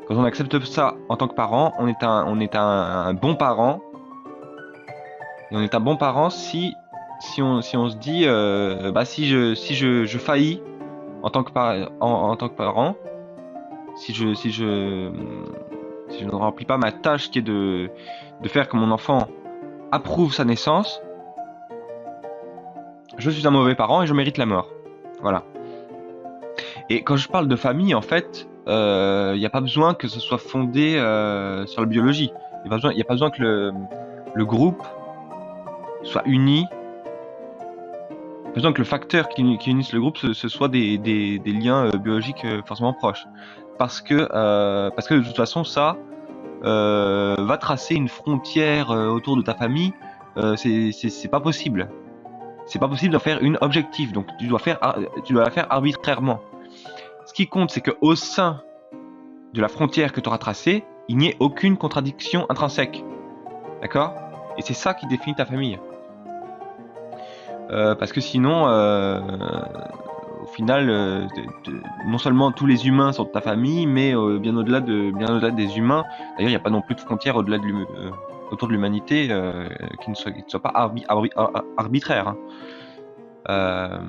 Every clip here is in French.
Quand on accepte ça en tant que parent, on est un bon parent. Et on est un bon parent si on se dit, si je faillis en tant que, en tant que parent, si je ne remplis pas ma tâche qui est de faire que mon enfant approuve sa naissance, je suis un mauvais parent et je mérite la mort. Voilà. Et quand je parle de famille, en fait, il n'y a pas besoin que ce soit fondé sur la biologie. Il n'y a pas besoin que le groupe soit uni. Il n'y a pas besoin que le facteur qui unisse le groupe, ce soit des liens biologiques forcément proches. Parce que de toute façon, ça va tracer une frontière autour de ta famille. C'est pas possible. C'est pas possible d'en faire une objective. Donc tu dois la faire arbitrairement. Ce qui compte, c'est qu'au sein de la frontière que tu auras tracée, il n'y ait aucune contradiction intrinsèque. D'accord ? Et c'est ça qui définit ta famille. Parce que sinon, au final, non seulement tous les humains sont de ta famille, mais bien au-delà des humains. D'ailleurs, il n'y a pas non plus de frontière autour de l'humanité qui ne soit pas arbitraire. Hein.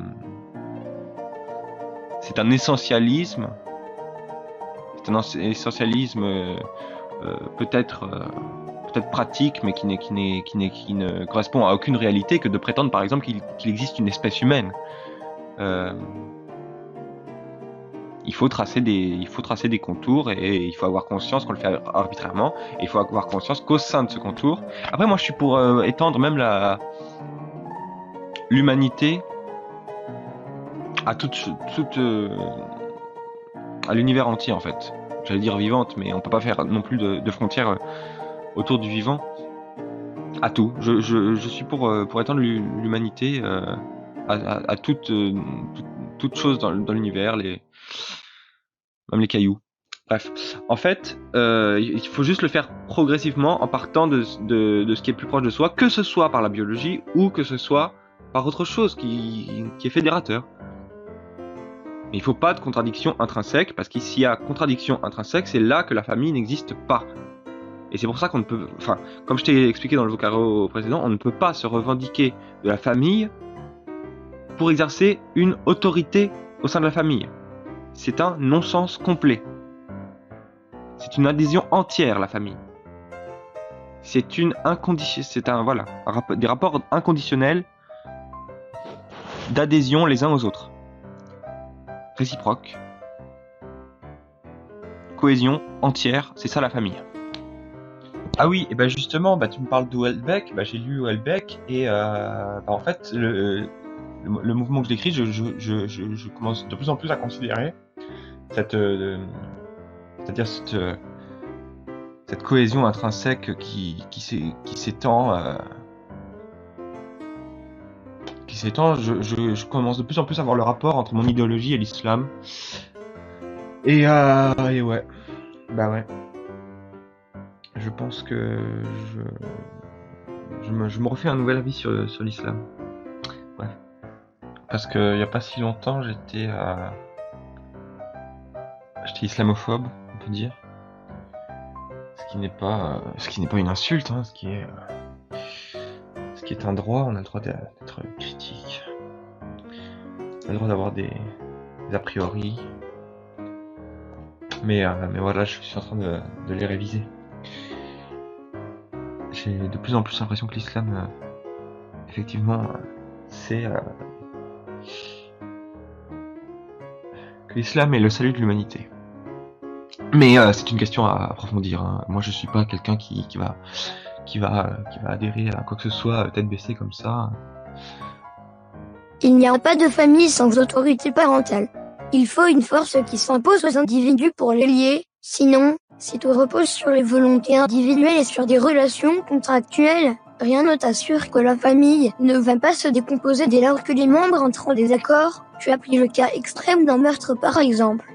C'est un essentialisme. C'est un essentialisme peut-être pratique, mais qui ne correspond à aucune réalité, que de prétendre par exemple qu'il existe une espèce humaine. Il faut tracer des contours et il faut avoir conscience qu'on le fait arbitrairement, et il faut avoir conscience qu'au sein de ce contour. Après, moi je suis pour étendre même l'humanité à à l'univers entier, en fait. J'allais dire vivante, mais on peut pas faire non plus de frontières autour du vivant. À tout. Je suis pour étendre l'humanité à toute chose dans l'univers, même les cailloux. Bref, en fait, il faut juste le faire progressivement en partant de ce qui est plus proche de soi, que ce soit par la biologie ou que ce soit par autre chose qui est fédérateur. Mais il ne faut pas de contradiction intrinsèque, parce que s'il y a contradiction intrinsèque, c'est là que la famille n'existe pas. Et c'est pour ça qu'on ne peut, enfin, comme je t'ai expliqué dans le vocaro précédent, on ne peut pas se revendiquer de la famille pour exercer une autorité au sein de la famille. C'est un non-sens complet. C'est une adhésion entière, la famille. C'est des rapports inconditionnels d'adhésion les uns aux autres. Réciproque. Cohésion entière, c'est ça la famille. Ah oui, et ben justement, tu me parles d'Houellebecq, j'ai lu Houellebecq, et en fait, le mouvement que je décris, je commence de plus en plus à considérer c'est-à-dire cette cohésion intrinsèque qui s'étend. Je commence de plus en plus à voir le rapport entre mon idéologie et l'islam. Et ouais. Ouais. Je pense que je me refais un nouvel avis sur l'islam. Ouais. Parce que il y a pas si longtemps, j'étais islamophobe, on peut dire. Ce qui n'est pas une insulte, hein, ce qui est un droit. On a le droit d'être critique. On a le droit d'avoir des a priori. Mais voilà, je suis en train de les réviser. J'ai de plus en plus l'impression que l'islam, effectivement, que l'islam est le salut de l'humanité. Mais c'est une question à approfondir. Hein. Moi, je suis pas quelqu'un qui va adhérer à quoi que ce soit tête baissée comme ça. Il n'y a pas de famille sans autorité parentale. Il faut une force qui s'impose aux individus pour les lier. Sinon, si tout repose sur les volontés individuelles et sur des relations contractuelles, rien ne t'assure que la famille ne va pas se décomposer dès lors que les membres entrent en désaccord. Tu as pris le cas extrême d'un meurtre par exemple.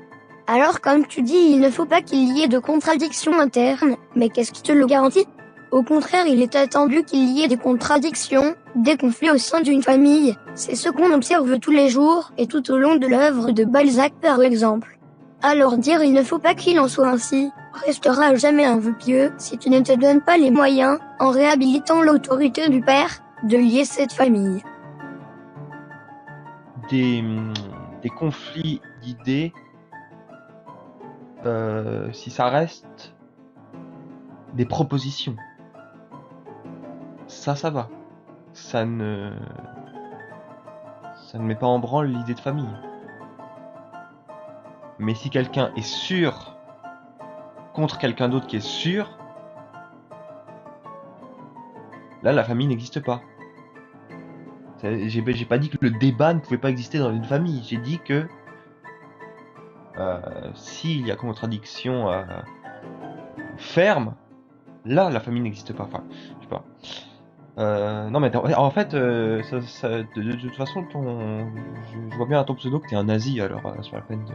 Alors comme tu dis, il ne faut pas qu'il y ait de contradictions internes, mais qu'est-ce qui te le garantit ? Au contraire, il est attendu qu'il y ait des contradictions, des conflits au sein d'une famille. C'est ce qu'on observe tous les jours et tout au long de l'œuvre de Balzac par exemple. Alors dire il ne faut pas qu'il en soit ainsi, restera à jamais un vœu pieux si tu ne te donnes pas les moyens, en réhabilitant l'autorité du père, de lier cette famille. Des, des conflits d'idées, si ça reste des propositions, ça va. Ça ne met pas en branle l'idée de famille. Mais si quelqu'un est sûr contre quelqu'un d'autre qui est sûr, là la famille n'existe pas. J'ai pas dit que le débat ne pouvait pas exister dans une famille. J'ai dit que s'il y a contradiction ferme, là la famille n'existe pas. Enfin, je sais pas. Non mais en fait, de toute façon, je vois bien à ton pseudo que t'es un nazi, alors sur la peine de...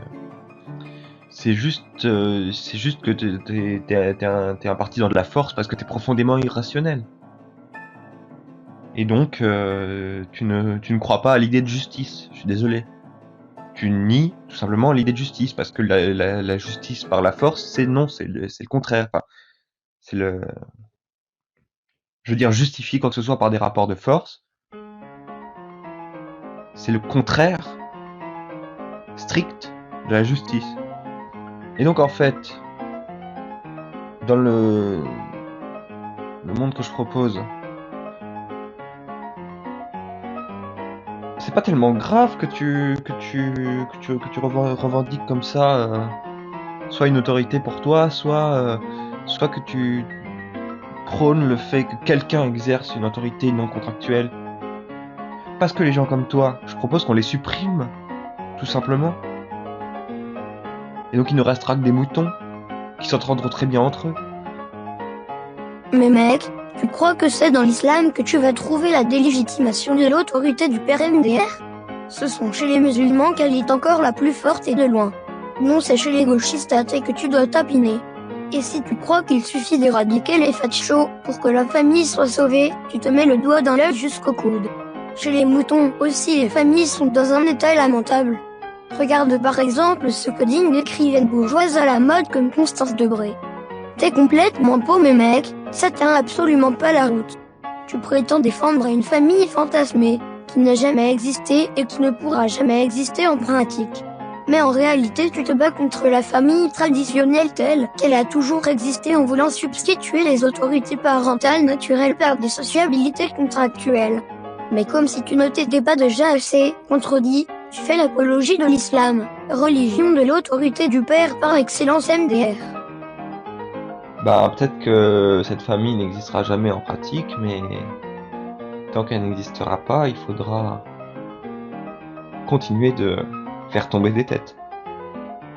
C'est juste que t'es un partisan de la force parce que t'es profondément irrationnel. Et donc, tu ne crois pas à l'idée de justice. Je suis désolé. Tu nies tout simplement l'idée de justice parce que la justice par la force, c'est non, c'est le contraire. Enfin, c'est le... Je veux dire, justifier quoi que ce soit par des rapports de force, c'est le contraire strict de la justice. Et donc en fait, dans le monde que je propose, c'est pas tellement grave que tu revendiques comme ça soit une autorité pour toi, soit que tu prônes le fait que quelqu'un exerce une autorité non contractuelle. Parce que les gens comme toi, je propose qu'on les supprime, tout simplement. Et donc il ne restera que des moutons qui s'entendront très bien entre eux. Mais mec, tu crois que c'est dans l'islam que tu vas trouver la délégitimation de l'autorité du père MDR? Ce sont chez les musulmans qu'elle est encore la plus forte et de loin. Non, c'est chez les gauchistes athées que tu dois tapiner. Et si tu crois qu'il suffit d'éradiquer les fachos pour que la famille soit sauvée, tu te mets le doigt dans l'œil jusqu'au coude. Chez les moutons aussi, les familles sont dans un état lamentable. Regarde par exemple ce que dit une écrivaine bourgeoise à la mode comme Constance Debré. T'es complètement paumé mec, ça tient absolument pas la route. Tu prétends défendre une famille fantasmée, qui n'a jamais existé et qui ne pourra jamais exister en pratique. Mais en réalité tu te bats contre la famille traditionnelle telle qu'elle a toujours existé en voulant substituer les autorités parentales naturelles par des sociabilités contractuelles. Mais comme si tu ne t'étais pas déjà assez contredit, tu fais l'apologie de l'islam, religion de l'autorité du père par excellence MDR. Bah peut-être que cette famille n'existera jamais en pratique, mais tant qu'elle n'existera pas, il faudra continuer de faire tomber des têtes.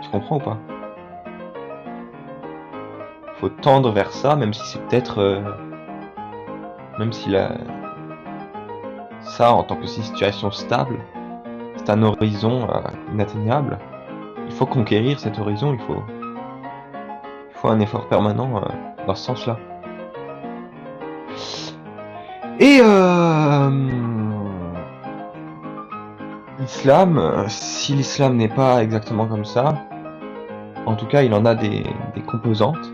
Tu comprends ou pas? Faut tendre vers ça, même si c'est peut-être... même si ça, en tant que situation stable, c'est un horizon inatteignable. Il faut conquérir cet horizon, il faut un effort permanent dans ce sens-là. Et l'islam, si l'islam n'est pas exactement comme ça, en tout cas il en a des composantes.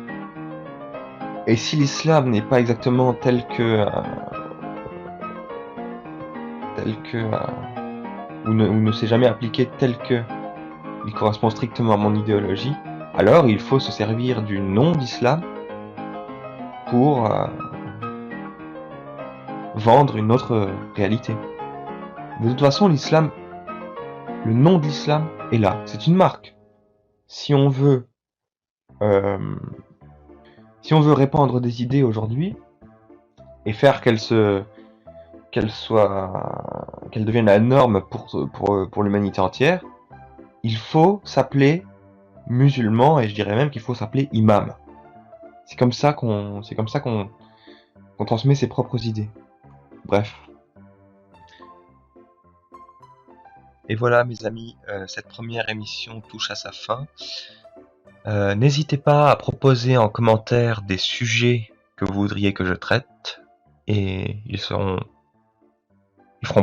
Et si l'islam n'est pas exactement tel que ou ne s'est jamais appliqué tel que il correspond strictement à mon idéologie, alors il faut se servir du nom d'islam pour vendre une autre réalité. De toute façon, l'islam, le nom de l'islam est là, c'est une marque. Si on veut répandre des idées aujourd'hui et faire qu'elles deviennent la norme pour l'humanité entière, il faut s'appeler musulman, et je dirais même qu'il faut s'appeler imam. C'est comme ça qu'on transmet ses propres idées. Bref. Et voilà mes amis, cette première émission touche à sa fin. N'hésitez pas à proposer en commentaire des sujets que vous voudriez que je traite, et ils feront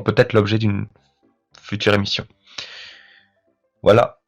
peut-être l'objet d'une future émission. Voilà.